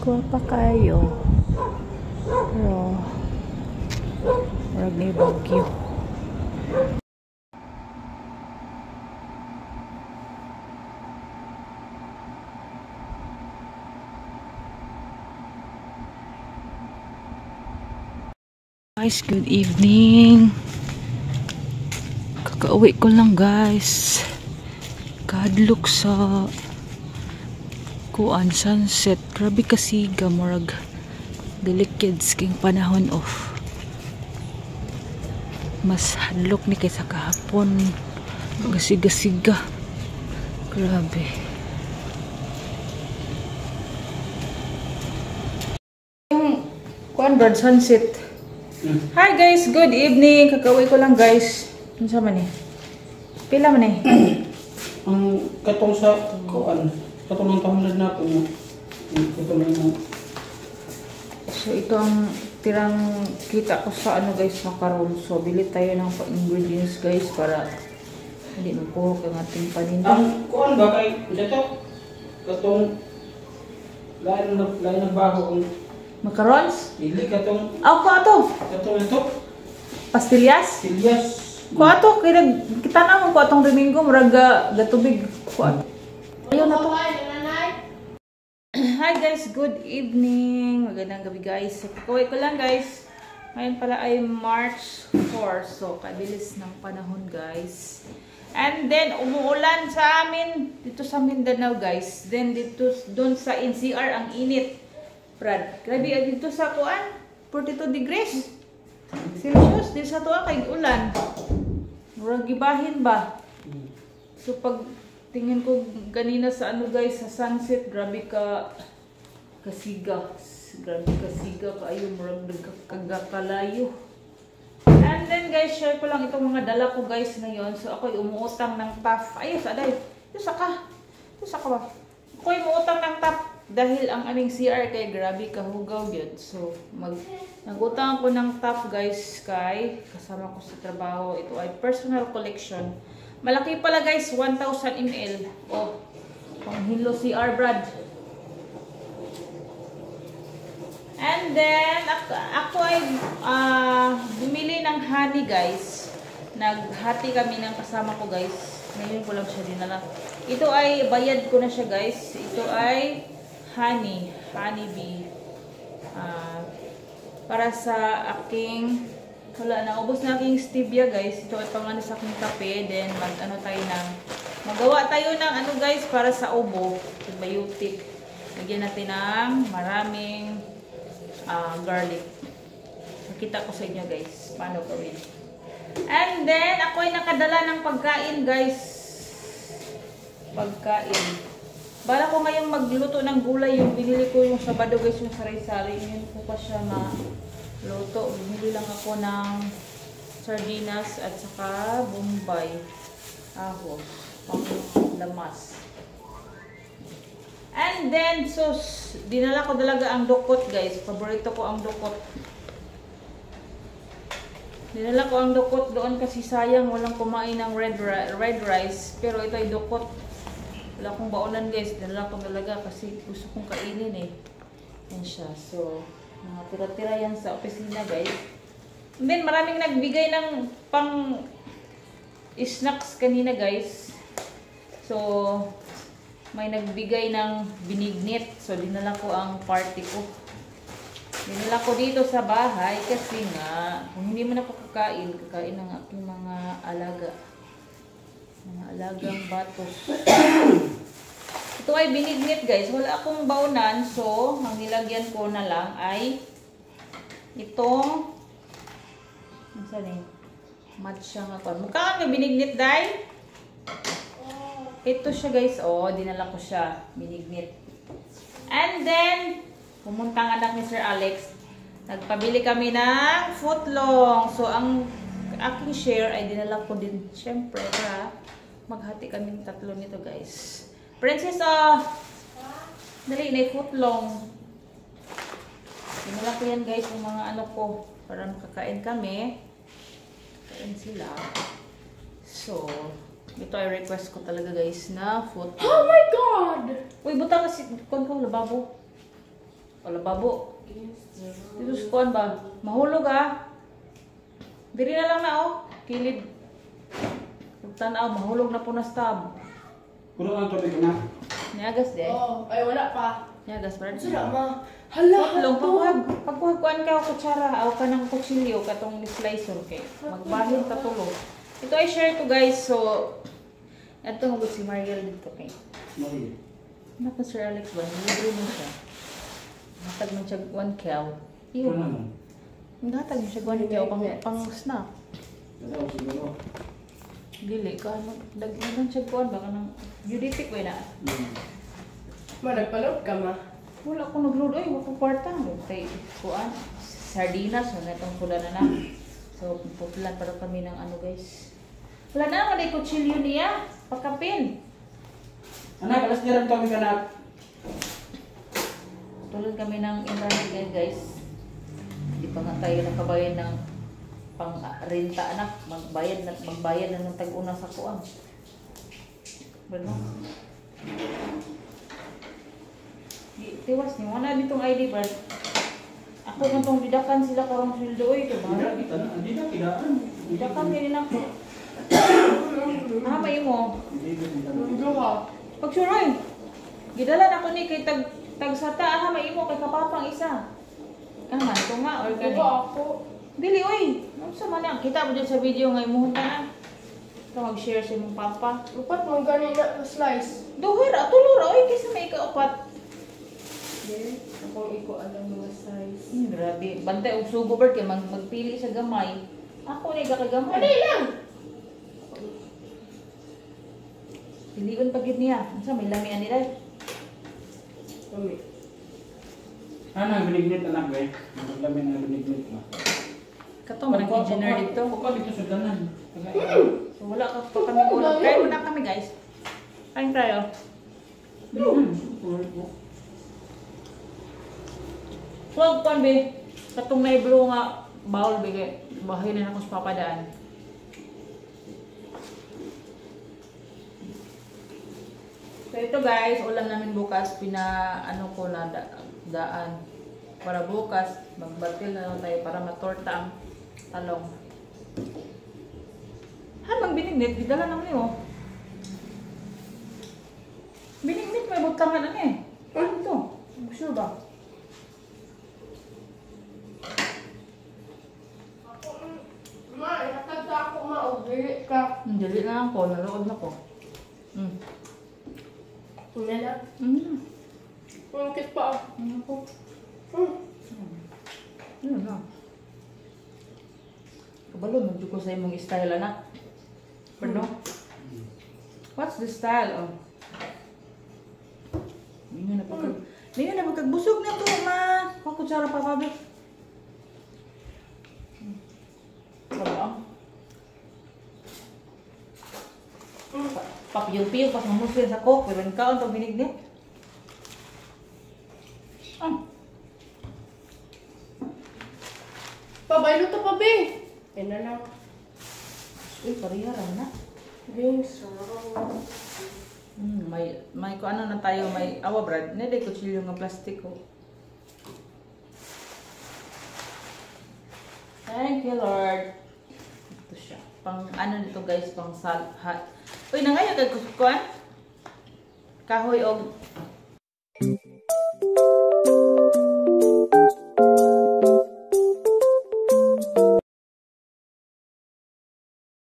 Pasko pa kayo. Pero murag may bagyo. Guys, good evening. Kakauwi ko lang guys. Kadlok sa kuan sunset. Grabe kasiga murag delikids king panahon off. Mas hadlok ni kaysa kahapon. Gasiga-siga. Grabe. Yung kuan bird sunset. Hi guys, good evening. Kakauwi ko lang guys. Ano sa man eh? Pila man eh? Ang katong sa kuan, katong ng tahon na po mo. Katong mo. So ito ang tirang kita ko sa ano guys, macaron. So bili tayo ng ingredients guys para hindi magpuhok ang ating paninda. Ang kuan ba kay dito? Katong lain nagbago ang Macarons? dili katong Ko ato. katong ito. Pastillas? Silyas. Ko ato kay kita na mo ko atong Domingo murag gatubig ko ato. Ayun na to. Hi guys, good evening. Magandang gabi guys. So, kukuwi ko lang guys. Ngayon pala ay March 4. So, kabilis ng panahon guys. And then, umuulan sa amin dito sa Mindanao guys. Then, dito doon sa NCR ang init. Brad, grabe dito sa kuan. 42 degrees. Celsius. Dito sa tuwa kay ulan. Murag gibahin ba? So, pag tingin ko ganina sa ano guys, sa sunset, grabe kasiga. Grabe kasiga kaayo, murag nagkagakalayo. And then guys, share ko lang itong mga dala ko guys ngayon. So ako'y umuutang ng TAF. Ayos, aday. Ito ka ba? Ako'y umuutang ng TAF dahil ang aming CR kay grabe kahugaw yun. So nagutang ako ng TAF guys kay kasama ko sa trabaho. Ito ay personal collection. Malaki pala guys, 1,000 ml. Oh, panghilo CR Brad. And then, ako ay bumili ng honey guys. Naghati kami ng kasama ko guys. Ngayon ko lang siya dinala. Ito ay, bayad ko na siya guys. Ito ay honey bee. Para sa aking wala na, ubos na aking stevia guys. Ito ay pangano sa aking kape. Then magawa tayo ng ano guys para sa ubo. Probiotic. Lagyan natin ng maraming garlic. Nakita ko sa inyo guys. Paano gawin. And then ako ay nakadala ng pagkain guys. Pagkain. Bala ko ngayong magluto ng gulay. Yung binili ko yung Sabado guys. Yung sari-sari. Yun ko pa siya luto. Bumili lang ako ng sardinas at saka bombay. Ahos. Pang-lamas. And then, so, dinala ko talaga ang dukot guys. Paborito ko ang dukot. Dinala ko ang dukot doon kasi sayang walang kumain ng red rice. Pero ito ay dukot. Wala akong baonan guys. Dinala ko talaga kasi gusto kong kainin eh. Yan siya. So, mga tira-tira yan sa opisina guys. And then maraming nagbigay ng pang snacks kanina guys. So may nagbigay ng binignit. So dinala ko ang party ko. Dinala ko dito sa bahay kasi nga kung hindi man ako kakain ng aking mga alaga. Mga alagang batos. Ito ay binignit guys. Wala akong baunan. So, ang nilagyan ko na lang ay itong saan eh? Matcha nga ko. Mukha ang binignit dahil ito siya guys. Oh, dinala ko siya. Binignit. And then, pumunta ang anak ni Sir Alex. Nagpabili kami ng footlong. So, ang aking share ay dinala ko din. Siyempre, para maghati kami ng tatlo nito guys. Princess, dali na footlong. Dinala ko yan guys, yung mga ano ko, para makakain kami. Kain sila. So, ito ay request ko talaga guys na footlong. Oh my God! Uy, buta kasi, kung lababo. Wala babo. Dito sa kuan ba? Mahulog ah. Diri na lang na oh. Kilid. Tanaw, mahulog na po na stab. Puno ang tubig na. Niagas di. Oh, ay wala pa. Niagas brad. Sura ma. Hala, Long pagkuhag kuan ka o kutsara o kanang kutsilyo katong slicer kay magbahin ta tulo. Ito ay share ko guys. So ito mo si Mariel dito kay. Mali. Napa Sir Alex ba? Libre mo siya. Natag mo siya 1 kyaw. Puno Iyo. mo. Natag mo siya 1 kyaw pang snack. Dalaw siguro. Dili ka ano, dagdagan siya kuan ba kanang juditic ba na? Ma, nagpaload ka ma. Wala ko nagload ay wala ko kwarta kay kuan sardinas na itong pula na. So pupulan para kami ng ano guys. Wala na ako kutsilyo niya. Pagkapin. Anak, alas diyan kami kanak. Tulad kami ng internet guys. Hindi pa nga tayo nakabayad ng pang-renta anak. Magbayad na ng tag-una sa kuan. Ano? Tiwas niyo. Wala ditong ID card. Ako kung itong didakan sila karong sildo. Uy, ito ba? Hindi kita na, hindi na kidaan. Didakan din ako. May mo. Hindi kita na. Udo ka. Pagsuroy. Gidalan ako ni kay tagsata. May imo kay kapapang isa. Man, ito nga. Or Udo gani. ako. Dili, uy. Ano sa man kita mo dyan sa video ngayon mo ka na. Ito mag-share sa imong papa. Upat mo gani na slice. Duhir, tulura. Uy, kaysa may ikaupat. Yes, ako iko alam mga size. Grabe. Bantay og sugo bird kay magpili sa gamay. Ako ni gakagamay. Dali lang. Piliun pa gid niya. Unsa may lamian nila? Kami. Ano ang binignit anak ba? Maglamin ang binignit mo. Kato man ang engineer dito. Pagka dito sa danan. So wala ka pa kami ulam. Kaya muna kami guys. Kain tayo. Huwag pan be. Katong naiblo nga bawal be. Bahay na ako sa papadaan. So ito guys, ulam namin bukas. Ano ko na daan. Para bukas, magbatil na lang tayo para matorta ang talong. Habang binignit, gidala naman yun. Binignit, may butangan ano eh. Ano ito? Sure ba? Ma, nakagda ako ma. Dili ka. Dali na lang ko, nalood na ko. Una lang. Pungkit pa ako. Ano ko? Ano na? Kabalo, medyo ko sa imong style anak. Pardon? What's the style? Oh. Ngayon na pagkagbusog na to, ma. Pakutsara pa pabi. Wala. Papiyong-piyong pas mamusin sa coke. Pero kaon itong binignit. Pabaylo to pa be. Yan na lang. Uy, pariharan na. Drinks. May kung ano na tayo, may awa brad. Nede kutsilyo ng plastiko. Thank you, Lord. Ito siya. Pang ano nito guys, pang sal. Uy, nangayon kag kukuan? Kahoy og